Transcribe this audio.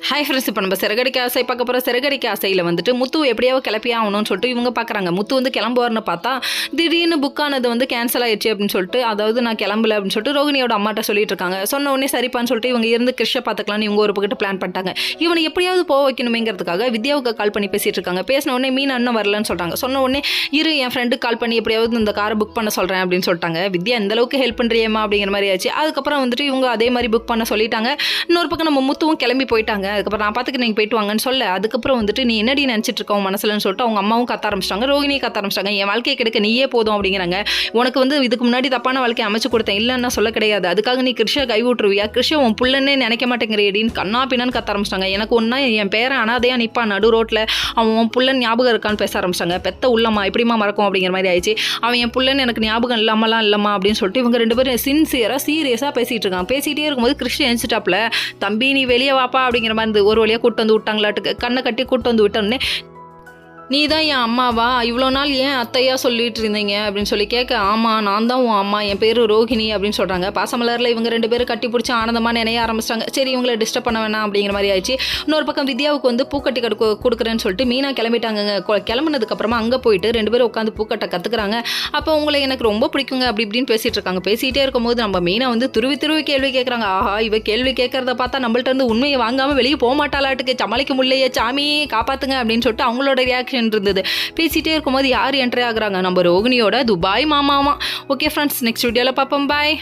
Hi friends, இப்போ நம்ம சிறகடிக்க ஆசை பார்க்க போகிற சிறகடிக்க ஆசையில் வந்துட்டு முத்து எப்படியாவது கிளப்பி ஆகணும்னு சொல்லிட்டு இவங்க பார்க்குறாங்க. முத்து வந்து கிளம்புவார்னு பார்த்தா திடீர்னு புக் ஆனது வந்து கேன்சல் ஆயிடுச்சு அப்படின்னு சொல்லிட்டு, அதாவது நான் கிளம்பல அப்படின்னு சொல்லிட்டு ரோகிணியோட அம்மாட்ட சொல்லிட்டு இருக்காங்க. சொன்ன உடனே சரிப்பான்னு சொல்லிட்டு இவங்க இருந்து கிருஷ்ண பார்த்துக்கலான்னு இவங்க ஒரு பக்கத்து பிளான் பண்ணிட்டாங்க. இவனை எப்படியாவது போக வைக்கணுமேங்கிறதுக்காக வித்யாவுக்கு கால் பண்ணி பேசிட்டு இருக்காங்க. பேசின உடனே மீன் அண்ணன் வரலன்னு சொல்கிறாங்க. சொன்ன உடனே இரு என் ஃப்ரெண்டுக்கு கால் பண்ணி எப்படியாவது இந்த காரை புக் பண்ண சொல்கிறேன் அப்படின்னு சொல்லிட்டாங்க. வித்யா இந்த அளவுக்கு ஹெல்ப் பண்ணுறியம்மா அப்படிங்கிற மாதிரி ஆச்சு. அதுக்கப்புறம் வந்துட்டு இவங்க அதே மாதிரி புக் பண்ண சொல்லிட்டாங்க. இன்னொரு பக்கம் நம்ம முத்துவும் கிளம்பி போயிட்டாங்க. அதுக்கப்புறம் நான் பார்த்துக்க நீங்கள் போயிட்டு வாங்கன்னு சொல்ல, அதுக்கப்புறம் வந்துட்டு நீ என்னடி நினச்சிட்டு இருக்கோம் மனசுலன்னு சொல்லிட்டு அவங்க அம்மாவும் கத்த ஆரம்பிச்சிட்டாங்க. ரோகிணியை கத்த ஆரம்பிச்சிட்டாங்க. என் வாழ்க்கையை கிடைக்க நீயே போதும் அப்படிங்கிறாங்க. உனக்கு வந்து இதுக்கு முன்னாடி தப்பான வாழ்க்கையை அமைச்சு கொடுத்தேன், இல்லைன்னா சொல்ல கிடையாது. அதுக்காக நீ கிருஷ்ண கை விட்டுருவியா? கிருஷ்ண உன் புள்ளன்னே நினைக்க மாட்டேங்கிறேடின்னு கண்ணா பின்னான்னு கத்த ஆரம்பிச்சிட்டாங்க. எனக்கு ஒன்றா என் பேரை அனாதையாக நிற்பான் நடு ரோட்டில், அவன் உன் புள்ளன் ஞாபகம் இருக்கான்னு பேச ஆரம்பிச்சிட்டாங்க. பெத்த உள்ளம்மா எப்படிமா மறக்கும் அப்படிங்கிற மாதிரி ஆயிடுச்சு. அவன் என் புள்ளன்னு எனக்கு ஞாபகம் இல்லாமலாம் இல்லம்மா அப்படின்னு சொல்லிட்டு இவங்க ரெண்டு பேரும் சின்சியராக சீரியஸாக பேசிகிட்டு இருக்காங்க. பேசிகிட்டே இருக்கும்போது கிருஷ்ண எழுந்துட்டாப்ல, தம்பி நீ வெளியே வாப்பா அப்படிங்கிற மாதிரி இருந்து ஒரு வழியாக கூட்டு வந்து விட்டாங்களாட்டுக்கு. கண்ணை கட்டி கூட்டு வந்து விட்டோன்னே, நீ தான் என் அம்மாவா, இவ்வளோ நாள் ஏன் அத்தையா சொல்லிட்டு இருந்தீங்க அப்படின்னு சொல்லி கேட்க, ஆமாம் நான் தான் உன் அம்மா, என் பேர் ரோஹிணி அப்படின்னு சொல்கிறாங்க. பாசமலரில் இவங்க ரெண்டு பேரும் கட்டி பிடிச்சி ஆனந்தமாக நினைய ஆரம்பிச்சிட்டாங்க. சரி இவங்களை டிஸ்டர்ப் பண்ண வேணாம் அப்படிங்கிற மாதிரி ஆயிடுச்சு. இன்னொரு பக்கம் வித்யாவுக்கு வந்து பூக்கட்டி கொடுக்குறேன்னு சொல்லிட்டு மீனா கிளம்பிட்டாங்க. கிளம்புனதுக்கப்புறமா அங்கே போயிட்டு ரெண்டு பேரும் உட்காந்து பூக்கட்டை கற்றுக்குறாங்க. அப்போ உங்களை எனக்கு ரொம்ப பிடிக்குங்க அப்படி இப்படின்னு பேசிகிட்டு இருக்காங்க. பேசிகிட்டே இருக்கும்போது நம்ம மீனா வந்து துருவி கேள்வி கேட்குறாங்க. ஆஹா, இவ கேள்வி கேட்குறத பார்த்தா நம்மள்ட்ட இருந்து உண்மையை வாங்காமல் வெளியே போக மாட்டாளாட்டுக்கு, சமாளிக்க முடியலையே சாமி காப்பாற்றுங்க அப்படின்னு சொல்லிட்டு அவங்களோட ரியாக்ஷன் இருந்தது. பேசிட்டே இருக்கும்போது யார் என்ட்ரி ஆகுறாங்க? நம்ம ரோகிணியோட துபாய் மாமாமா. ஓகே ஃப்ரெண்ட்ஸ், நெக்ஸ்ட் வீடியோவில் பார்ப்போம். பாய்.